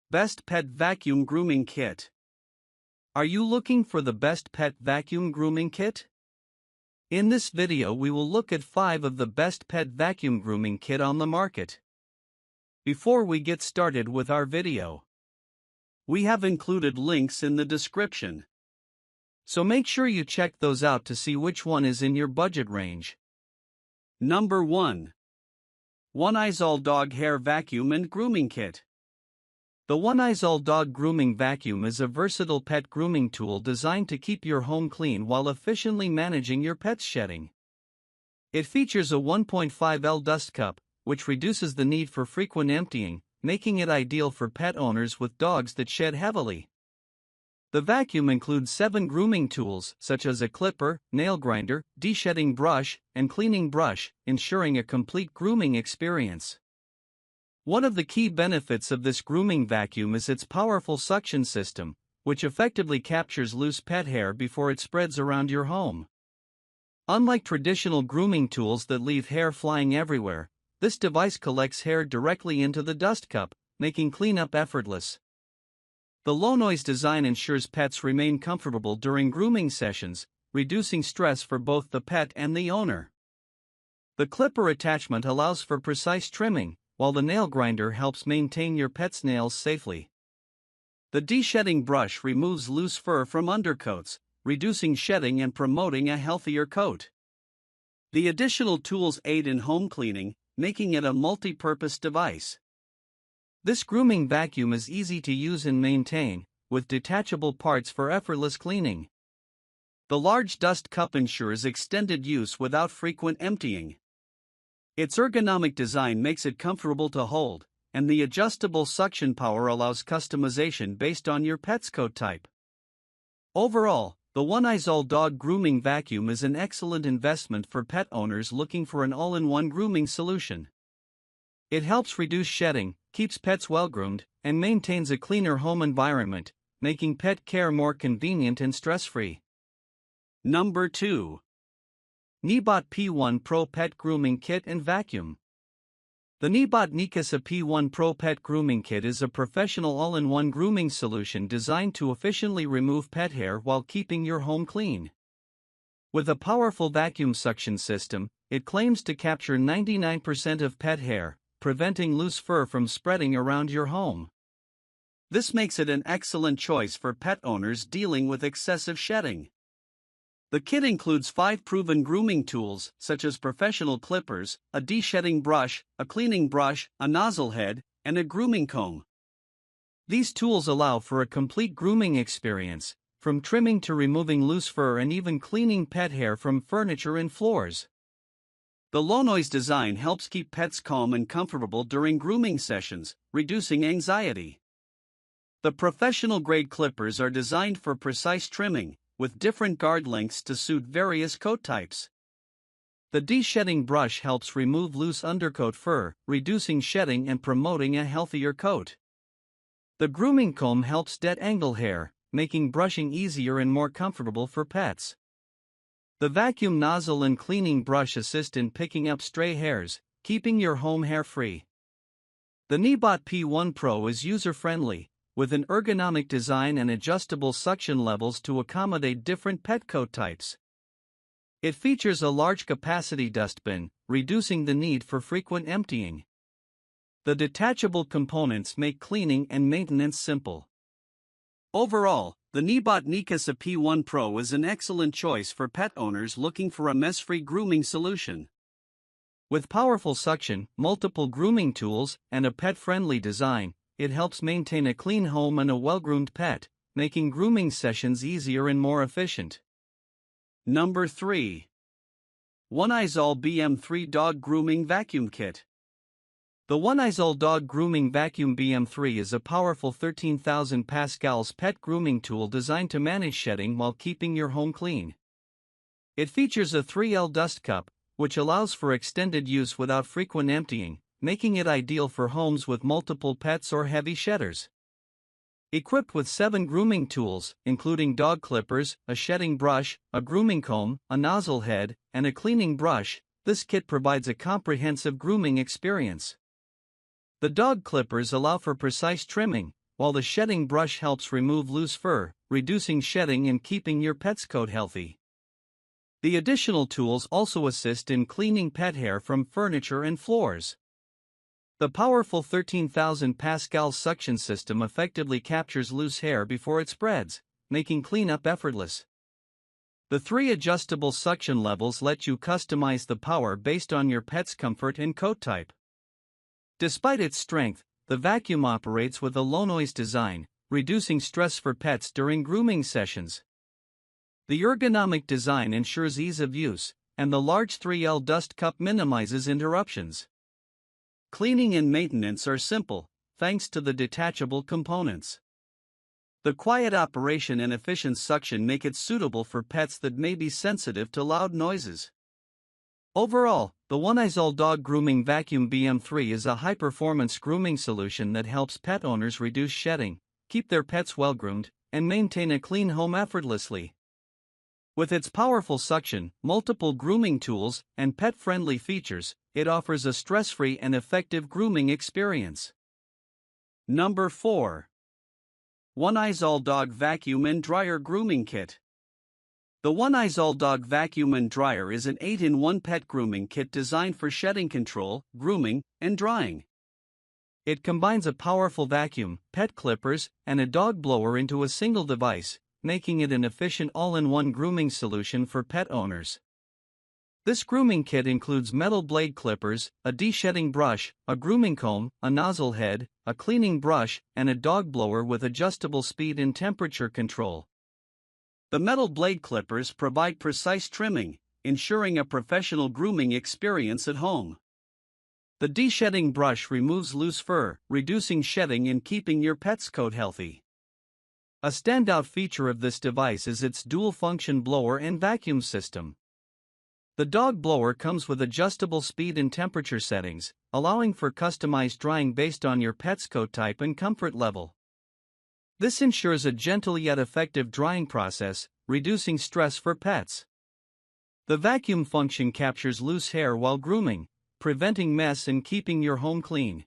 Best Pet Vacuum Grooming Kit. Are you looking for the best pet vacuum grooming kit? In this video we will look at 5 of the best pet vacuum grooming kit on the market. Before we get started with our video, we have included links in the description, so make sure you check those out to see which one is in your budget range. Number 1. Oneisall Dog Hair Vacuum and Grooming Kit. The oneisall Dog Grooming Vacuum is a versatile pet grooming tool designed to keep your home clean while efficiently managing your pet's shedding. It features a 1.5L dust cup, which reduces the need for frequent emptying, making it ideal for pet owners with dogs that shed heavily. The vacuum includes 7 grooming tools such as a clipper, nail grinder, de-shedding brush, and cleaning brush, ensuring a complete grooming experience. One of the key benefits of this grooming vacuum is its powerful suction system, which effectively captures loose pet hair before it spreads around your home. Unlike traditional grooming tools that leave hair flying everywhere, this device collects hair directly into the dust cup, making cleanup effortless. The low-noise design ensures pets remain comfortable during grooming sessions, reducing stress for both the pet and the owner. The clipper attachment allows for precise trimming, while the nail grinder helps maintain your pet's nails safely. The de-shedding brush removes loose fur from undercoats, reducing shedding and promoting a healthier coat. The additional tools aid in home cleaning, making it a multi-purpose device. This grooming vacuum is easy to use and maintain, with detachable parts for effortless cleaning. The large dust cup ensures extended use without frequent emptying. Its ergonomic design makes it comfortable to hold, and the adjustable suction power allows customization based on your pet's coat type. Overall, the oneisall Dog Grooming Vacuum is an excellent investment for pet owners looking for an all-in-one grooming solution. It helps reduce shedding, keeps pets well-groomed, and maintains a cleaner home environment, making pet care more convenient and stress-free. Number 2. Neabot P1 Pro Pet Grooming Kit and Vacuum. The Neabot Nikasa P1 Pro Pet Grooming Kit is a professional all-in-one grooming solution designed to efficiently remove pet hair while keeping your home clean. With a powerful vacuum suction system, it claims to capture 99% of pet hair, preventing loose fur from spreading around your home. This makes it an excellent choice for pet owners dealing with excessive shedding. The kit includes 5 proven grooming tools, such as professional clippers, a de-shedding brush, a cleaning brush, a nozzle head, and a grooming comb. These tools allow for a complete grooming experience, from trimming to removing loose fur and even cleaning pet hair from furniture and floors. The low-noise design helps keep pets calm and comfortable during grooming sessions, reducing anxiety. The professional-grade clippers are designed for precise trimming, with different guard lengths to suit various coat types. The de-shedding brush helps remove loose undercoat fur, reducing shedding and promoting a healthier coat. The grooming comb helps detangle hair, making brushing easier and more comfortable for pets. The vacuum nozzle and cleaning brush assist in picking up stray hairs, keeping your home hair-free. The Neabot P1 Pro is user-friendly, with an ergonomic design and adjustable suction levels to accommodate different pet coat types. It features a large-capacity dustbin, reducing the need for frequent emptying. The detachable components make cleaning and maintenance simple. Overall, the Neabot Nikasa P1 Pro is an excellent choice for pet owners looking for a mess-free grooming solution. With powerful suction, multiple grooming tools, and a pet-friendly design, it helps maintain a clean home and a well-groomed pet, making grooming sessions easier and more efficient. Number 3. oneisall BM3 Dog Grooming Vacuum Kit. The oneisall Dog Grooming Vacuum BM3 is a powerful 13,000 pascals pet grooming tool designed to manage shedding while keeping your home clean. It features a 3L dust cup, which allows for extended use without frequent emptying, making it ideal for homes with multiple pets or heavy shedders. Equipped with 7 grooming tools, including dog clippers, a shedding brush, a grooming comb, a nozzle head, and a cleaning brush, this kit provides a comprehensive grooming experience. The dog clippers allow for precise trimming, while the shedding brush helps remove loose fur, reducing shedding and keeping your pet's coat healthy. The additional tools also assist in cleaning pet hair from furniture and floors. The powerful 13,000 Pascal suction system effectively captures loose hair before it spreads, making cleanup effortless. The 3 adjustable suction levels let you customize the power based on your pet's comfort and coat type. Despite its strength, the vacuum operates with a low-noise design, reducing stress for pets during grooming sessions. The ergonomic design ensures ease of use, and the large 3L dust cup minimizes interruptions. Cleaning and maintenance are simple, thanks to the detachable components. The quiet operation and efficient suction make it suitable for pets that may be sensitive to loud noises. Overall, the oneisall Dog Grooming Vacuum BM3 is a high-performance grooming solution that helps pet owners reduce shedding, keep their pets well-groomed, and maintain a clean home effortlessly. With its powerful suction, multiple grooming tools, and pet-friendly features, it offers a stress-free and effective grooming experience. Number 4. oneisall Dog Vacuum and Dryer Grooming Kit. The oneisall Dog Vacuum and Dryer is an 8-in-1 pet grooming kit designed for shedding control, grooming, and drying. It combines a powerful vacuum, pet clippers, and a dog blower into a single device, making it an efficient all-in-one grooming solution for pet owners. This grooming kit includes metal blade clippers, a de-shedding brush, a grooming comb, a nozzle head, a cleaning brush, and a dog blower with adjustable speed and temperature control. The metal blade clippers provide precise trimming, ensuring a professional grooming experience at home. The de-shedding brush removes loose fur, reducing shedding and keeping your pet's coat healthy. A standout feature of this device is its dual-function blower and vacuum system. The dog blower comes with adjustable speed and temperature settings, allowing for customized drying based on your pet's coat type and comfort level. This ensures a gentle yet effective drying process, reducing stress for pets. The vacuum function captures loose hair while grooming, preventing mess and keeping your home clean.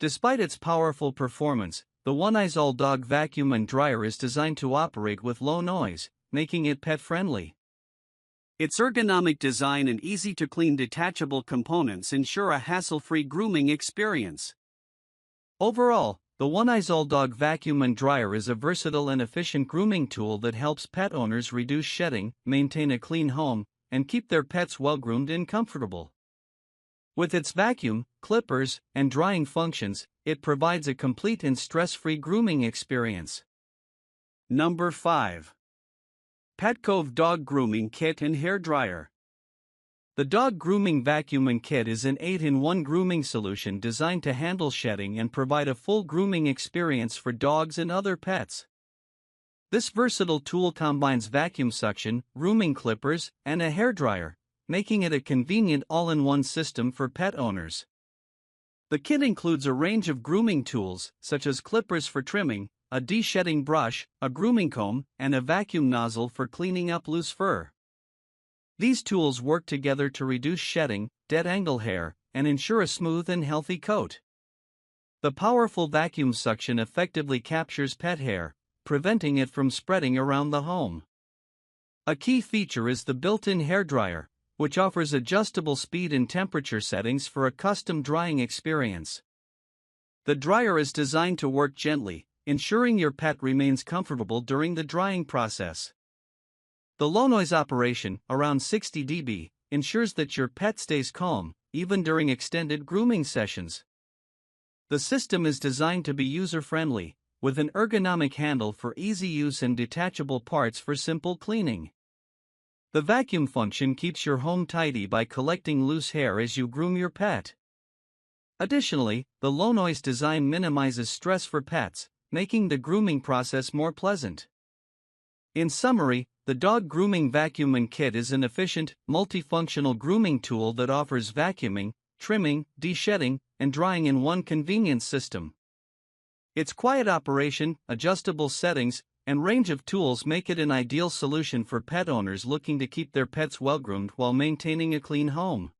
Despite its powerful performance, the oneisall Dog Vacuum and Dryer is designed to operate with low noise, making it pet-friendly. Its ergonomic design and easy-to-clean detachable components ensure a hassle-free grooming experience. Overall, the oneisall Dog Vacuum and Dryer is a versatile and efficient grooming tool that helps pet owners reduce shedding, maintain a clean home, and keep their pets well-groomed and comfortable. With its vacuum, clippers, and drying functions, it provides a complete and stress-free grooming experience. Number 5. PetCove Dog Grooming Kit and Hair Dryer. The Dog Grooming Vacuum and Kit is an 8-in-1 grooming solution designed to handle shedding and provide a full grooming experience for dogs and other pets. This versatile tool combines vacuum suction, grooming clippers, and a hairdryer, making it a convenient all-in-one system for pet owners. The kit includes a range of grooming tools, such as clippers for trimming, a de-shedding brush, a grooming comb, and a vacuum nozzle for cleaning up loose fur. These tools work together to reduce shedding, dead-angle hair, and ensure a smooth and healthy coat. The powerful vacuum suction effectively captures pet hair, preventing it from spreading around the home. A key feature is the built-in hairdryer, which offers adjustable speed and temperature settings for a custom drying experience. The dryer is designed to work gently, ensuring your pet remains comfortable during the drying process. The low-noise operation, around 60 dB, ensures that your pet stays calm, even during extended grooming sessions. The system is designed to be user-friendly, with an ergonomic handle for easy use and detachable parts for simple cleaning. The vacuum function keeps your home tidy by collecting loose hair as you groom your pet. Additionally, the low-noise design minimizes stress for pets, making the grooming process more pleasant. In summary, the Dog Grooming Vacuum and Kit is an efficient, multifunctional grooming tool that offers vacuuming, trimming, de-shedding, and drying in one convenient system. Its quiet operation, adjustable settings, and range of tools make it an ideal solution for pet owners looking to keep their pets well-groomed while maintaining a clean home.